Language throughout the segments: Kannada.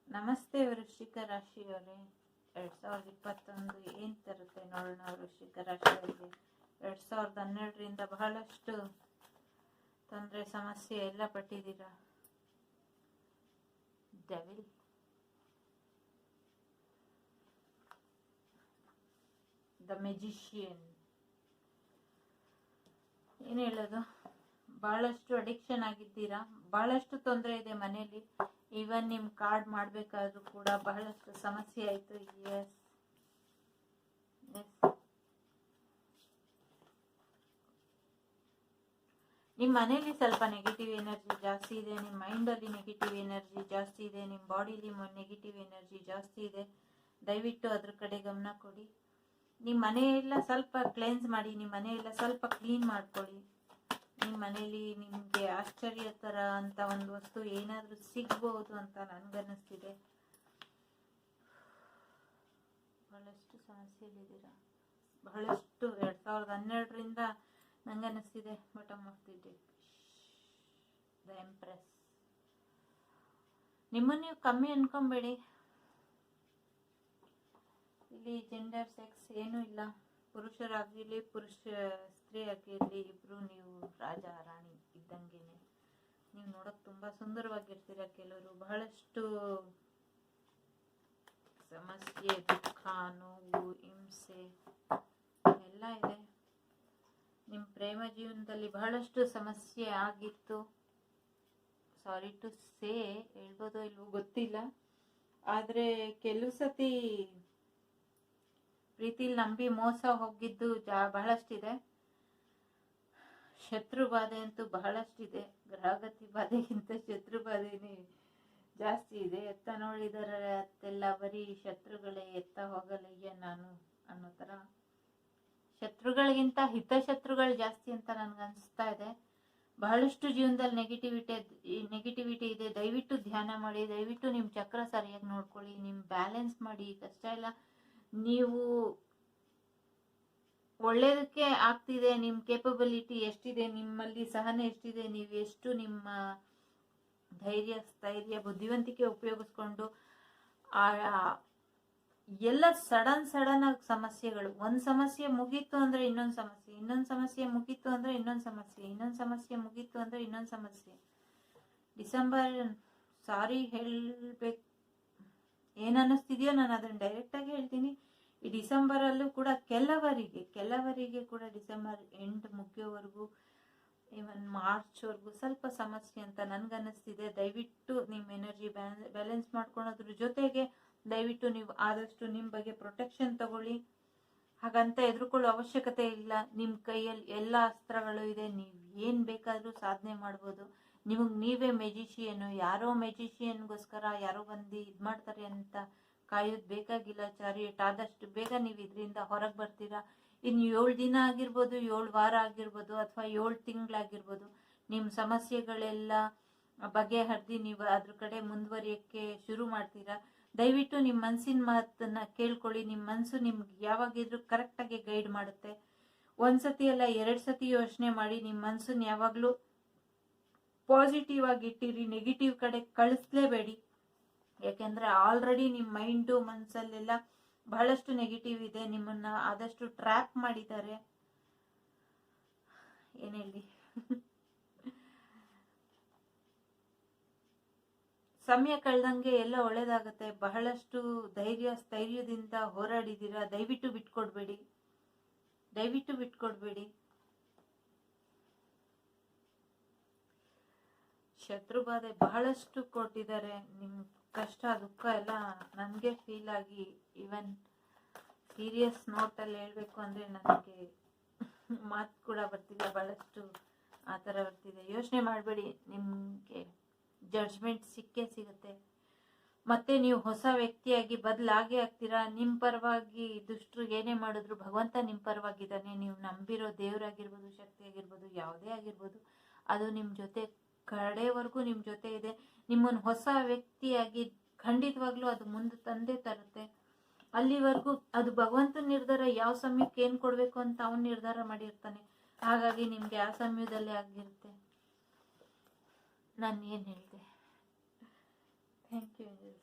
ನಮಸ್ತೆ ವೃಶ್ಚಿಕ ರಾಶಿಯವರೇ, 2021 ಏನ್ ತರುತ್ತೆ ನೋಡೋಣ. ವೃಶ್ಚಿಕ ರಾಶಿಯವರಿಗೆ 2012ರಿಂದ ಬಹಳಷ್ಟು ತೊಂದರೆ ಸಮಸ್ಯೆ ಎಲ್ಲ ಪಟ್ಟಿದ್ದೀರಾ. ಡೆವಿಲ್, ದ ಮೆಜಿಷಿಯನ್, ಏನ್ ಹೇಳೋದು, ಬಹಳಷ್ಟು ಅಡಿಕ್ಷನ್ ಆಗಿದ್ದೀರಾ. ಬಹಳಷ್ಟು ತೊಂದರೆ ಇದೆ ಮನೆಯಲ್ಲಿ. ಈವನ್ ನಿಮ್ ಕಾರ್ಡ್ ಮಾಡ್ಬೇಕಾದ್ರೂ ಕೂಡ ಬಹಳಷ್ಟು ಸಮಸ್ಯೆ ಆಯ್ತು. ಎಸ್, ನಿಮ್ ಮನೇಲಿ ಸ್ವಲ್ಪ ನೆಗೆಟಿವ್ ಎನರ್ಜಿ ಜಾಸ್ತಿ ಇದೆ. ನಿಮ್ ಮೈಂಡ್ ಅಲ್ಲಿ ನೆಗೆಟಿವ್ ಎನರ್ಜಿ ಜಾಸ್ತಿ ಇದೆ. ನಿಮ್ ಬಾಡಿಲಿ ನೆಗೆಟಿವ್ ಎನರ್ಜಿ ಜಾಸ್ತಿ ಇದೆ. ದಯವಿಟ್ಟು ಅದ್ರ ಕಡೆ ಗಮನ ಕೊಡಿ. ನಿಮ್ ಮನೆಯೆಲ್ಲ ಸ್ವಲ್ಪ ಕ್ಲೆನ್ಸ್ ಮಾಡಿ. ನಿಮ್ ಮನೆಯೆಲ್ಲ ಸ್ವಲ್ಪ ಕ್ಲೀನ್ ಮಾಡ್ಕೊಳ್ಳಿ. ನಿಮ್ಮ ಮನೇಲಿ ನಿಮ್ಗೆ ಆಶ್ಚರ್ಯ ತರ ಅಂತ ಒಂದು ವಸ್ತು ಏನಾದ್ರೂ ಸಿಗ್ಬಹುದು ಅಂತ ನನ್ಗನ್ನಿಸ್ತಿದೆ. ಬಹಳಷ್ಟು ಸಮಸ್ಯೆಯಲ್ಲಿದ್ದೀರಾ. ಬಹಳಷ್ಟು 2012ರಿಂದ ನಂಗನ್ನಿಸ್ತಿದೆ. Bottom of the deck, the empress. ನಿಮ್ಮನ್ನು ನೀವು ಕಮ್ಮಿ ಅನ್ಕೊಂಬೇಡಿ. ಇಲ್ಲಿ ಜೆಂಡರ್ ಸೆಕ್ಸ್ ಏನೂ ಇಲ್ಲ. ಪುರುಷರಾಗಿರ್ಲಿ ಸ್ತ್ರೀ ಆಗಿರ್ಲಿ, ಇಬ್ರು ನೀವು ರಾಜ ರಾಣಿ ಇದ್ದಂಗೆನೆ. ನೀವು ನೋಡಕ್ ತುಂಬಾ ಸುಂದರವಾಗಿರ್ತೀರ. ಕೆಲವರು ಬಹಳಷ್ಟು ಸಮಸ್ಯೆ, ದುಃಖ, ನೋವು, ಹಿಂಸೆ ಎಲ್ಲ ಇದೆ. ನಿಮ್ ಪ್ರೇಮ ಜೀವನದಲ್ಲಿ ಬಹಳಷ್ಟು ಸಮಸ್ಯೆ ಆಗಿತ್ತು. ಸಾರಿ ಟು ಸೇ, ಹೇಳ್ಬೋದೋ ಇಲ್ವೋ ಗೊತ್ತಿಲ್ಲ. ಆದ್ರೆ ಕೆಲವು ಸತಿ ಪ್ರೀತಿಲಿ ನಂಬಿ ಮೋಸ ಹೋಗಿದ್ದು ಬಹಳಷ್ಟಿದೆ. ಶತ್ರು ಬಾಧೆ ಅಂತೂ ಬಹಳಷ್ಟಿದೆ. ಗ್ರಹಗತಿ ಬಾಧೆಗಿಂತ ಶತ್ರು ಬಾಧೆನೇ ಜಾಸ್ತಿ ಇದೆ. ಎತ್ತ ನೋಡಿದರೆ ಅತ್ತೆಲ್ಲ ಬರೀ ಶತ್ರುಗಳೇ, ಎತ್ತ ಹೋಗಲಯ್ಯ ನಾನು ಅನ್ನೋ ತರ. ಶತ್ರುಗಳಿಗಿಂತ ಹಿತಶತ್ರುಗಳು ಜಾಸ್ತಿ ಅಂತ ನನ್ಗೆ ಅನಿಸ್ತಾ ಇದೆ. ಬಹಳಷ್ಟು ಜೀವನದಲ್ಲಿ ನೆಗೆಟಿವಿಟಿ ಇದೆ. ದಯವಿಟ್ಟು ಧ್ಯಾನ ಮಾಡಿ. ದಯವಿಟ್ಟು ನಿಮ್ ಚಕ್ರ ಸರಿಯಾಗಿ ನೋಡ್ಕೊಳ್ಳಿ. ನಿಮ್ ಬ್ಯಾಲೆನ್ಸ್ ಮಾಡಿ. ಕಷ್ಟ ಎಲ್ಲ ನೀವು ಒಳ್ಳೇದಕ್ಕೆ ಆಗ್ತಿದೆ. ನಿಮ್ ಕೇಪಬಿಲಿಟಿ ಎಷ್ಟಿದೆ, ನಿಮ್ಮಲ್ಲಿ ಸಹನೆ ಎಷ್ಟಿದೆ, ನೀವು ಎಷ್ಟು ನಿಮ್ಮ ಧೈರ್ಯ, ಸ್ಥೈರ್ಯ, ಬುದ್ಧಿವಂತಿಕೆ ಉಪಯೋಗಿಸ್ಕೊಂಡು ಎಲ್ಲ ಸಡನ್ ಆಗಿ ಸಮಸ್ಯೆಗಳು. ಒಂದ್ ಸಮಸ್ಯೆ ಮುಗೀತು ಅಂದ್ರೆ ಇನ್ನೊಂದು ಸಮಸ್ಯೆ, ಇನ್ನೊಂದು ಸಮಸ್ಯೆ ಮುಗೀತು ಅಂದ್ರೆ ಇನ್ನೊಂದು ಸಮಸ್ಯೆ, ಇನ್ನೊಂದು ಸಮಸ್ಯೆ ಮುಗೀತು ಅಂದ್ರೆ ಇನ್ನೊಂದು ಸಮಸ್ಯೆ. ಡಿಸೆಂಬರ್, ಸಾರಿ ಹೇಳ್ಬೇಕು, ಏನ್ ಅನ್ನಿಸ್ತಿದ್ಯೋ ನಾನು ಅದನ್ನ ಡೈರೆಕ್ಟ್ ಆಗಿ ಹೇಳ್ತೀನಿ. ಈ ಡಿಸೆಂಬರ್ ಅಲ್ಲೂ ಕೂಡ ಕೆಲವರಿಗೆ ಕೂಡ ಡಿಸೆಂಬರ್ ಎಂಡ್ ಮುಗಿಯೋವರೆಗೂ, ಇವನ್ ಮಾರ್ಚ್ ವರ್ಗೂ ಸ್ವಲ್ಪ ಸಮಸ್ಯೆ ಅಂತ ನನ್ಗನ್ನಿಸ್ತಿದೆ. ದಯವಿಟ್ಟು ನಿಮ್ ಎನರ್ಜಿ ಬ್ಯಾಲೆನ್ಸ್ ಮಾಡ್ಕೊಳೋದ್ರ ಜೊತೆಗೆ ದಯವಿಟ್ಟು ನೀವು ಆದಷ್ಟು ನಿಮ್ ಬಗ್ಗೆ ಪ್ರೊಟೆಕ್ಷನ್ ತಗೊಳ್ಳಿ. ಹಾಗಂತ ಎದುರುಕೊಳ್ಳೋ ಅವಶ್ಯಕತೆ ಇಲ್ಲ. ನಿಮ್ ಕೈಯಲ್ಲಿ ಎಲ್ಲ ಅಸ್ತ್ರಗಳು ಇದೆ. ನೀವ್ ಏನ್ ಬೇಕಾದ್ರೂ ಸಾಧನೆ ಮಾಡ್ಬೋದು. ನಿಮಗ್ ನೀವೇ ಮೆಜಿಷಿಯನ್. ಯಾರೋ ಮೆಜಿಷಿಯನ್ಗೋಸ್ಕರ ಯಾರೋ ಬಂದು ಇದ್ ಮಾಡ್ತಾರೆ ಅಂತ ಕಾಯೋದ್ ಬೇಕಾಗಿಲ್ಲ. ಚಾರಿಯಟ್, ಆದಷ್ಟು ಬೇಗ ನೀವು ಇದರಿಂದ ಹೊರಗೆ ಬರ್ತೀರಾ. ಇನ್ನು 7 ದಿನ ಆಗಿರ್ಬೋದು, 7 ವಾರ ಆಗಿರ್ಬೋದು, ಅಥವಾ 7 ತಿಂಗಳಾಗಿರ್ಬೋದು. ನಿಮ್ ಸಮಸ್ಯೆಗಳೆಲ್ಲ ಬಗೆಹರಿದು ನೀವು ಅದ್ರ ಕಡೆ ಮುಂದುವರಿಯಕ್ಕೆ ಶುರು ಮಾಡ್ತೀರಾ. ದಯವಿಟ್ಟು ನಿಮ್ ಮನ್ಸಿನ ಮಾತನ್ನ ಕೇಳ್ಕೊಳ್ಳಿ. ನಿಮ್ ಮನ್ಸು ನಿಮ್ಗೆ ಯಾವಾಗಿದ್ರು ಕರೆಕ್ಟ್ ಆಗಿ ಗೈಡ್ ಮಾಡುತ್ತೆ. ಒಂದ್ಸತಿ ಅಲ್ಲ 2 ಸತಿ ಯೋಚನೆ ಮಾಡಿ. ನಿಮ್ ಮನ್ಸನ್ನ ಯಾವಾಗ್ಲೂ ಪಾಸಿಟಿವ್ ಆಗಿ ಇಟ್ಟಿರಿ. ನೆಗೆಟಿವ್ ಕಡೆ ಕಳಿಸ್ಲೇಬೇಡಿ. ಯಾಕೆಂದ್ರೆ ಆಲ್ರೆಡಿ ನಿಮ್ ಮೈಂಡು ಮನ್ಸಲ್ಲೆಲ್ಲ ಬಹಳಷ್ಟು ನೆಗೆಟಿವ್ ಇದೆ. ನಿಮ್ಮನ್ನ ಆದಷ್ಟು ಟ್ರ್ಯಾಪ್ ಮಾಡಿದ್ದಾರೆ. ಏನ್ ಹೇಳಿ, ಸಮಯ ಕಳೆದಂಗೆ ಎಲ್ಲ ಒಳ್ಳೇದಾಗತ್ತೆ. ಬಹಳಷ್ಟು ಧೈರ್ಯ ಸ್ಥೈರ್ಯದಿಂದ ಹೋರಾಡಿದ್ದೀರಾ. ದಯವಿಟ್ಟು ಬಿಟ್ಕೊಡ್ಬೇಡಿ. ಶತ್ರು ಬಾಧೆ ಬಹಳಷ್ಟು ಕೊಟ್ಟಿದ್ದಾರೆ. ನಿಮ್ ಕಷ್ಟ ದುಃಖ ಎಲ್ಲ ನನ್ಗೆ ಫೀಲ್ ಆಗಿ, ಈವನ್ ಸೀರಿಯಸ್ ನೋಟ್ ಅಲ್ಲಿ ಹೇಳ್ಬೇಕು ಅಂದ್ರೆ ನನಗೆ ಮಾತು ಕೂಡ ಬರ್ತಿಲ್ಲ. ಬಹಳಷ್ಟು ಆತರ ಬರ್ತಿದೆ. ಯೋಚನೆ ಮಾಡಬೇಡಿ, ನಿಮ್ಗೆ ಜಡ್ಜ್ಮೆಂಟ್ ಸಿಕ್ಕೇ ಸಿಗುತ್ತೆ. ಮತ್ತೆ ನೀವು ಹೊಸ ವ್ಯಕ್ತಿಯಾಗಿ ಬದಲಾಗಿ ಆಗ್ತೀರಾ. ನಿಮ್ ಪರವಾಗಿ ದುಷ್ಟರು ಏನೇ ಮಾಡಿದ್ರು ಭಗವಂತ ನಿಮ್ ಪರವಾಗಿದ್ದಾನೆ. ನೀವು ನಂಬಿರೋ ದೇವರಾಗಿರ್ಬೋದು, ಶಕ್ತಿ ಆಗಿರ್ಬೋದು, ಯಾವುದೇ ಆಗಿರ್ಬೋದು, ಅದು ನಿಮ್ ಜೊತೆ ಕಡೆವರೆಗೂ ನಿಮ್ ಜೊತೆ ಇದೆ. ನಿಮ್ಮನ್ನ ಹೊಸ ವ್ಯಕ್ತಿಯಾಗಿ ಖಂಡಿತವಾಗ್ಲೂ ಅದು ಮುಂದೆ ತಂದೆ ತರುತ್ತೆ. ಅಲ್ಲಿವರೆಗೂ ಅದು ಭಗವಂತನ ನಿರ್ಧಾರ. ಯಾವ ಸಮಯಕ್ಕೆ ಏನ್ ಕೊಡ್ಬೇಕು ಅಂತ ಅವನ್ ನಿರ್ಧಾರ ಮಾಡಿರ್ತಾನೆ. ಹಾಗಾಗಿ ನಿಮ್ಗೆ ಆ ಸಮಯದಲ್ಲೇ ಆಗಿರುತ್ತೆ. ನಾನು ಏನ್ ಹೇಳಿದೆ. Thank you.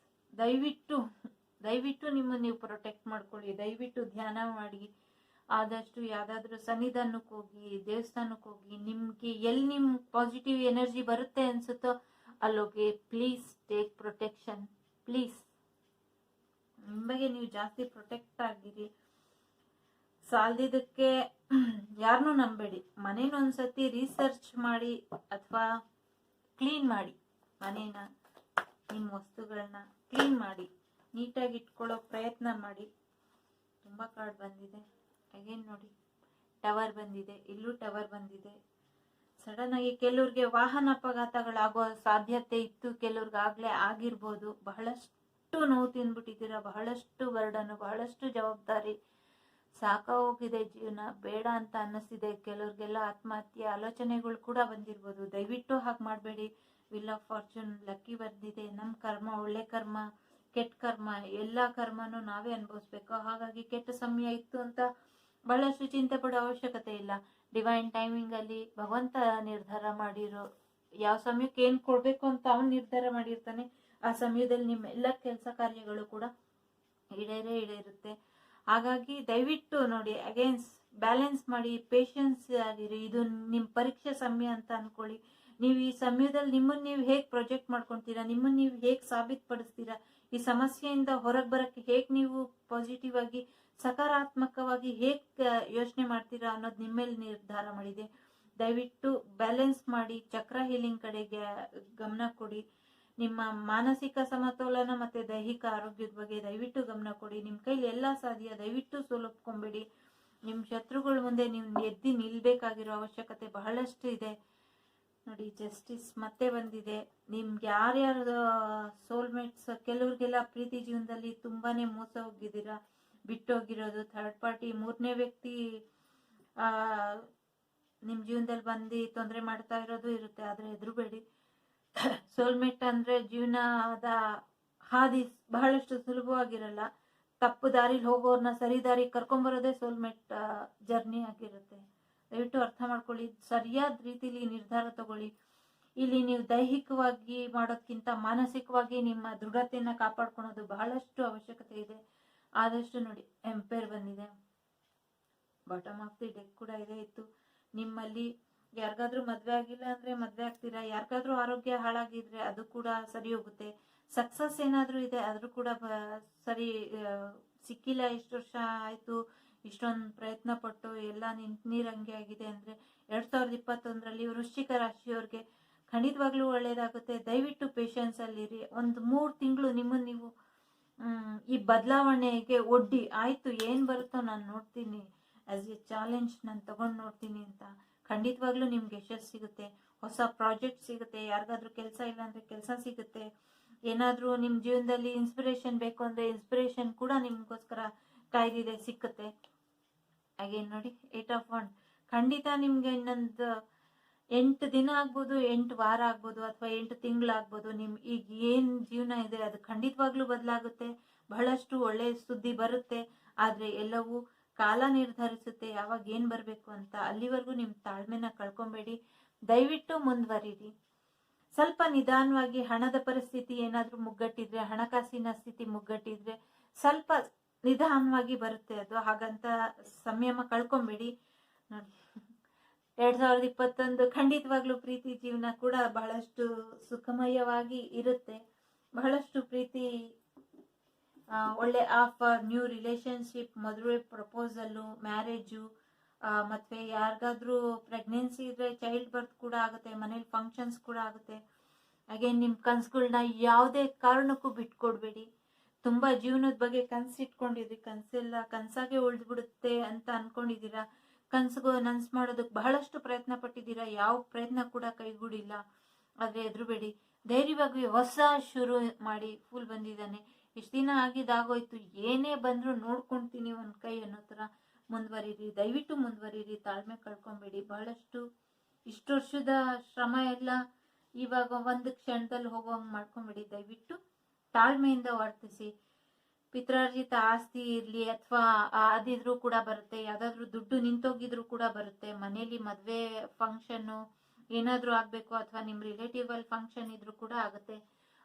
ದಯವಿಟ್ಟು ದಯವಿಟ್ಟು ನಿಮ್ಮನ್ನು ನೀವು ಪ್ರೊಟೆಕ್ಟ್ ಮಾಡ್ಕೊಳ್ಳಿ. ದಯವಿಟ್ಟು ಧ್ಯಾನ ಮಾಡಿ, ಆದಷ್ಟು ಯಾವ್ದಾದ್ರು ಸನ್ನಿಧಾನಕ್ಕೆ ಹೋಗಿ, ದೇವಸ್ಥಾನಕ್ಕೆ ಹೋಗಿ, ನಿಮ್ಗೆ ಎಲ್ಲಿ ನಿಮ್ ಪಾಸಿಟಿವ್ ಎನರ್ಜಿ ಬರುತ್ತೆ ಅನ್ಸುತ್ತೋ ಅಲ್ಲೋಗಿ. Please take protection. ಪ್ಲೀಸ್ ನಿಮ್ಮ ಬಗ್ಗೆ ನೀವು ಜಾಸ್ತಿ ಪ್ರೊಟೆಕ್ಟ್ ಆಗಿರಿ. ಸಾಲದಿದ್ದಕ್ಕೆ ಯಾರನ್ನೂ ನಂಬೇಡಿ. ಮನೇನ ಒಂದ್ಸತಿ ರಿಸರ್ಚ್ ಮಾಡಿ ಅಥವಾ ಕ್ಲೀನ್ ಮಾಡಿ. ಮನೇನ, ನಿಮ್ಮ ವಸ್ತುಗಳನ್ನ ಕ್ಲೀನ್ ಮಾಡಿ, ನೀಟಾಗಿ ಇಟ್ಕೊಳ್ಳೋ ಪ್ರಯತ್ನ ಮಾಡಿ. ತುಂಬ ಕಾರ್ಡ್ ಬಂದಿದೆ. ಅಗೇನ್ ನೋಡಿ, ಟವರ್ ಬಂದಿದೆ, ಇಲ್ಲೂ ಟವರ್ ಬಂದಿದೆ. ಸಡನ್ ಆಗಿ ಕೆಲವ್ರಿಗೆ ವಾಹನ ಅಪಘಾತಗಳಾಗೋ ಸಾಧ್ಯತೆ ಇತ್ತು, ಕೆಲವ್ರಿಗೆ ಆಗ್ಲೇ ಆಗಿರ್ಬೋದು. ಬಹಳಷ್ಟು ನೋವು ತಿಂದ್ಬಿಟ್ಟಿದ್ದೀರಾ, ಬಹಳಷ್ಟು ಬರ್ಡನು, ಬಹಳಷ್ಟು ಜವಾಬ್ದಾರಿ, ಸಾಕಾಗೋಗಿದೆ ಜೀವನ, ಬೇಡ ಅಂತ ಅನ್ನಿಸ್ತಿದೆ. ಕೆಲವ್ರಿಗೆಲ್ಲ ಆತ್ಮಹತ್ಯೆ ಆಲೋಚನೆಗಳು ಕೂಡ ಬಂದಿರ್ಬೋದು. ದಯವಿಟ್ಟು ಹಾಗೆ ಮಾಡಬೇಡಿ. ವಿಲ್ ಆಫ್ ಫಾರ್ಚೂನ್ ಲಕ್ಕಿ ಬರ್ದಿದೆ. ನಮ್ಮ ಕರ್ಮ, ಒಳ್ಳೆ ಕರ್ಮ, ಕೆಟ್ಟ ಕರ್ಮ, ಎಲ್ಲ ಕರ್ಮನೂ ನಾವೇ ಅನುಭವಿಸ್ಬೇಕು. ಹಾಗಾಗಿ ಕೆಟ್ಟ ಸಮಯ ಇತ್ತು ಅಂತ ಬಹಳಷ್ಟು ಚಿಂತೆ ಪಡೋ ಅವಶ್ಯಕತೆ ಇಲ್ಲ. ಡಿವೈನ್ ಟೈಮಿಂಗ್ ಅಲ್ಲಿ ಭಗವಂತ ನಿರ್ಧಾರ ಮಾಡಿರೋ ಯಾವ ಸಮಯಕ್ಕೆ ಏನ್ ಕೊಡ್ಬೇಕು ಅಂತ ಅವನ್ ನಿರ್ಧಾರ ಮಾಡಿರ್ತಾನೆ. ಆ ಸಮಯದಲ್ಲಿ ನಿಮ್ಮ ಎಲ್ಲ ಕೆಲಸ ಕಾರ್ಯಗಳು ಕೂಡ ಈಡೇರುತ್ತೆ. ಹಾಗಾಗಿ ದಯವಿಟ್ಟು ನೋಡಿ, ಅಗೇನ್ಸ್ ಬ್ಯಾಲೆನ್ಸ್ ಮಾಡಿ, ಪೇಷನ್ಸ್ ಆಗಿರಿ. ಇದು ನಿಮ್ ಪರೀಕ್ಷೆ ಸಮಯ ಅಂತ ಅನ್ಕೊಳ್ಳಿ. ನೀವು ಈ ಸಮಯದಲ್ಲಿ ನಿಮ್ಮನ್ನ ನೀವು ಹೇಗ್ ಪ್ರೊಜೆಕ್ಟ್ ಮಾಡ್ಕೊಂತೀರಾ, ನಿಮ್ಮನ್ನ ನೀವು ಹೇಗ್ ಸಾಬೀತುಪಡಿಸ್ತೀರಾ, ಈ ಸಮಸ್ಯೆಯಿಂದ ಹೊರಗೆ ಬರಕ್ಕೆ ಹೇಗ್ ನೀವು ಪಾಸಿಟಿವ್ ಆಗಿ ಸಕಾರಾತ್ಮಕವಾಗಿ ಹೇಗ್ ಯೋಚನೆ ಮಾಡ್ತೀರಾ ಅನ್ನೋದು ನಿಮ್ಮ ಮೇಲೆ ನಿರ್ಧಾರ ಮಾಡಿದೆ. ದಯವಿಟ್ಟು ಬ್ಯಾಲೆನ್ಸ್ ಮಾಡಿ, ಚಕ್ರ ಹೀಲಿಂಗ್ ಕಡೆಗೆ ಗಮನ ಕೊಡಿ. ನಿಮ್ಮ ಮಾನಸಿಕ ಸಮತೋಲನ ಮತ್ತೆ ದೈಹಿಕ ಆರೋಗ್ಯದ ಬಗ್ಗೆ ದಯವಿಟ್ಟು ಗಮನ ಕೊಡಿ. ನಿಮ್ಮ ಕೈಲಿ ಎಲ್ಲ ಸಾಧ್ಯ. ದಯವಿಟ್ಟು ಸೋಲೊಪ್ಕೊಂಬೇಡಿ. ನಿಮ್ಮ ಶತ್ರುಗಳ ಮುಂದೆ ನೀವು ಎದ್ದಿ ನಿಲ್ಬೇಕಾಗಿರೋ ಅವಶ್ಯಕತೆ ಬಹಳಷ್ಟು ಇದೆ. ನೋಡಿ, ಜಸ್ಟಿಸ್ ಮತ್ತೆ ಬಂದಿದೆ. ನಿಮ್ಗೆ ಯಾರ್ಯಾರ ಸೋಲ್ಮೇಟ್ಸ್, ಕೆಲವ್ರಿಗೆಲ್ಲ ಪ್ರೀತಿ ಜೀವನದಲ್ಲಿ ತುಂಬಾನೇ ಮೋಸ ಹೋಗಿದ್ದೀರಾ, ಬಿಟ್ಟೋಗಿರೋದು, ಥರ್ಡ್ ಪಾರ್ಟಿ, ಮೂರನೇ ವ್ಯಕ್ತಿ ನಿಮ್ ಜೀವನದಲ್ಲಿ ಬಂದು ತೊಂದರೆ ಮಾಡ್ತಾ ಇರೋದು ಇರುತ್ತೆ. ಆದ್ರೆ ಹೆದರಬೇಡಿ. ಸೋಲ್ಮೇಟ್ ಅಂದ್ರೆ ಜೀವನದ ಹಾದಿ ಬಹಳಷ್ಟು ಸುಲಭವಾಗಿರಲ್ಲ. ತಪ್ಪು ದಾರಿಲಿ ಹೋಗೋರ್ನ ಸರಿ ದಾರಿ ಕರ್ಕೊಂಬರೋದೇ ಸೋಲ್ಮೇಟ್ ಜರ್ನಿ ಆಗಿರುತ್ತೆ. ದಯವಿಟ್ಟು ಅರ್ಥ ಮಾಡ್ಕೊಳ್ಳಿ, ಸರಿಯಾದ ರೀತಿಲಿ ನಿರ್ಧಾರ ತಗೊಳ್ಳಿ. ಇಲ್ಲಿ ನೀವು ದೈಹಿಕವಾಗಿ ಮಾಡೋದ್ಕಿಂತ ಮಾನಸಿಕವಾಗಿ ನಿಮ್ಮ ದೃಢತೆಯನ್ನ ಕಾಪಾಡ್ಕೊಳೋದು ಬಹಳಷ್ಟು ಅವಶ್ಯಕತೆ ಇದೆ. ಆದಷ್ಟು ನೋಡಿ, ಎಂಪೈರ್ ಬಂದಿದೆ, ಬಾಟಮ್ ಆಫ್ ದಿ ಡೆಕ್ ಕೂಡ ಇದೆ ಇತ್ತು. ನಿಮ್ಮಲ್ಲಿ ಯಾರಿಗಾದ್ರೂ ಮದ್ವೆ ಆಗಿಲ್ಲ ಅಂದ್ರೆ ಮದ್ವೆ ಆಗ್ತೀರಾ, ಯಾರಿಗಾದ್ರೂ ಆರೋಗ್ಯ ಹಾಳಾಗಿದ್ರೆ ಅದು ಕೂಡ ಸರಿ ಹೋಗುತ್ತೆ. ಸಕ್ಸಸ್ ಏನಾದ್ರೂ ಇದೆ ಆದ್ರೂ ಕೂಡ ಸರಿ ಸಿಕ್ಕಿಲ್ಲ, ಇಷ್ಟು ವರ್ಷ ಆಯ್ತು, ಇಷ್ಟೊಂದು ಪ್ರಯತ್ನ ಪಟ್ಟು ಎಲ್ಲ ನೀರಂಗೆ ಆಗಿದೆ ಅಂದ್ರೆ 2021ರಲ್ಲಿ ವೃಶ್ಚಿಕ ರಾಶಿಯವ್ರಿಗೆ ಖಂಡಿತವಾಗ್ಲೂ ಒಳ್ಳೇದಾಗುತ್ತೆ. ದಯವಿಟ್ಟು ಪೇಷನ್ಸ್ ಅಲ್ಲಿರಿ. ಒಂದು 3 ತಿಂಗಳು ನಿಮ್ಮನ್ನ ನೀವು ಈ ಬದಲಾವಣೆಗೆ ಒಡ್ಡಿ, ಆಯ್ತು ಏನ್ ಬರುತ್ತೋ ನಾನು ನೋಡ್ತೀನಿ, ಆಸ್ ಎ ಚಾಲೆಂಜ್ ನಾನು ತಗೊಂಡ್ ನೋಡ್ತೀನಿ ಅಂತ. ಖಂಡಿತವಾಗ್ಲೂ ನಿಮ್ಗೆ ಯಶಸ್ಸು ಸಿಗುತ್ತೆ, ಹೊಸ ಪ್ರಾಜೆಕ್ಟ್ ಸಿಗುತ್ತೆ, ಯಾರಿಗಾದ್ರೂ ಕೆಲಸ ಇಲ್ಲ ಅಂದ್ರೆ ಕೆಲಸ ಸಿಗುತ್ತೆ. ಏನಾದ್ರೂ ನಿಮ್ ಜೀವನದಲ್ಲಿ ಇನ್ಸ್ಪಿರೇಷನ್ ಬೇಕು ಅಂದ್ರೆ ಇನ್ಸ್ಪಿರೇಷನ್ ಕೂಡ ನಿಮ್ಗೋಸ್ಕರ ಕಾಯ್ದಿದೆ, ಸಿಕ್ಕುತ್ತೆ. ಅಗೇನ್ ನೋಡಿ, 8 ಆಫ್ ವಾಂಡ್. ಖಂಡಿತ ನಿಮ್ಗೆ ಇನ್ನೊಂದು 8 ದಿನ ಆಗ್ಬೋದು, 8 ವಾರ ಆಗ್ಬೋದು, ಅಥವಾ 8 ತಿಂಗಳಾಗ್ಬೋದು. ಈಗ ಏನ್ ಜೀವನ ಇದೆ ಅದು ಖಂಡಿತವಾಗ್ಲೂ ಬದಲಾಗುತ್ತೆ. ಬಹಳಷ್ಟು ಒಳ್ಳೆ ಸುದ್ದಿ ಬರುತ್ತೆ. ಆದ್ರೆ ಎಲ್ಲವೂ ಕಾಲ ನಿರ್ಧರಿಸುತ್ತೆ ಯಾವಾಗ ಏನ್ ಬರ್ಬೇಕು ಅಂತ. ಅಲ್ಲಿವರೆಗೂ ನಿಮ್ ತಾಳ್ಮೆನ ಕಳ್ಕೊಂಬೇಡಿ. ದಯವಿಟ್ಟು ಮುಂದುವರಿರಿ. ಸ್ವಲ್ಪ ನಿಧಾನವಾಗಿ, ಹಣದ ಪರಿಸ್ಥಿತಿ ಏನಾದ್ರೂ ಮುಗ್ಗಟ್ಟಿದ್ರೆ, ಹಣಕಾಸಿನ ಸ್ಥಿತಿ ಮುಗ್ಗಟ್ಟಿದ್ರೆ ಸ್ವಲ್ಪ ನಿಧಾನವಾಗಿ ಬರುತ್ತೆ ಅದು. ಹಾಗಂತ ಸಂಯಮ ಕಳ್ಕೊಂಬೇಡಿ. ನೋಡಿ, 2021 ಖಂಡಿತವಾಗ್ಲೂ ಪ್ರೀತಿ ಜೀವನ ಕೂಡ ಬಹಳಷ್ಟು ಸುಖಮಯವಾಗಿ ಇರುತ್ತೆ. ಬಹಳಷ್ಟು ಪ್ರೀತಿ, ಒಳ್ಳೆ ಆಫರ್, ನ್ಯೂ ರಿಲೇಶನ್ಶಿಪ್, ಮದುವೆ, ಪ್ರಪೋಸಲ್, ಮ್ಯಾರೇಜು, ಮತ್ತೆ ಯಾರಿಗಾದ್ರೂ ಪ್ರೆಗ್ನೆನ್ಸಿ ಇದ್ರೆ ಚೈಲ್ಡ್ ಬರ್ತ್ ಕೂಡ ಆಗುತ್ತೆ, ಮನೇಲಿ ಫಂಕ್ಷನ್ಸ್ ಕೂಡ ಆಗುತ್ತೆ. ಅಗೇನ್ ನಿಮ್ ಕನ್ಸುಗಳನ್ನ ಯಾವುದೇ ಕಾರಣಕ್ಕೂ ಬಿಟ್ಕೊಡ್ಬೇಡಿ. ತುಂಬಾ ಜೀವನದ ಬಗ್ಗೆ ಕನ್ಸಿಟ್ಕೊಂಡಿದ್ರಿ, ಕನ್ಸೆಲ್ಲ ಕನ್ಸಾಗೆ ಉಳಿದ್ಬಿಡುತ್ತೆ ಅಂತ ಅನ್ಕೊಂಡಿದೀರಾ. ಕನ್ಸಿಗೂ ನನ್ಸ್ ಮಾಡೋದಕ್ಕೆ ಬಹಳಷ್ಟು ಪ್ರಯತ್ನ ಪಟ್ಟಿದ್ದೀರಾ, ಯಾವ ಪ್ರಯತ್ನ ಕೂಡ ಕೈಗೂಡಿಲ್ಲ. ಆದ್ರೆ ಹೆದರಬೇಡಿ, ಧೈರ್ಯವಾಗಿ ಹೊಸ ಶುರು ಮಾಡಿ. ಫುಲ್ ಬಂದಿದ್ದಾನೆ, ಇಷ್ಟು ದಿನ ಆಗಿದ್ದಾಗೋಯ್ತು, ಏನೇ ಬಂದ್ರು ನೋಡ್ಕೊಂತೀನಿ ಒಂದ್ ಕೈ ಅನ್ನೋ ತರ ಮುಂದುವರಿರಿ. ದಯವಿಟ್ಟು ಮುಂದುವರಿರಿ, ತಾಳ್ಮೆ ಕಳ್ಕೊಂಬೇಡಿ. ಬಹಳಷ್ಟು ಇಷ್ಟು ವರ್ಷದ ಶ್ರಮ ಎಲ್ಲ ಇವಾಗ ಒಂದು ಕ್ಷಣದಲ್ಲಿ ಹೋಗುವಂಗ್ ಮಾಡ್ಕೊಂಬೇಡಿ. ದಯವಿಟ್ಟು ತಾಳ್ಮೆಯಿಂದ ವರ್ತಿಸಿ. ಪಿತ್ರಾರ್ಜಿತ ಆಸ್ತಿ ಇರ್ಲಿ ಅಥವಾ ಅದಿದ್ರು ಕೂಡ ಬರುತ್ತೆ. ಯಾವ್ದಾದ್ರು ದುಡ್ಡು ನಿಂತೋಗಿದ್ರು ಕೂಡ ಬರುತ್ತೆ. ಮನೇಲಿ ಮದ್ವೆ ಫಂಕ್ಷನ್ ಏನಾದ್ರೂ ಆಗ್ಬೇಕು ಅಥವಾ ನಿಮ್ ರಿಲೇಟಿವ್ ಅಲ್ಲಿ ಫಂಕ್ಷನ್ ಇದ್ರು ಕೂಡ ಆಗುತ್ತೆ.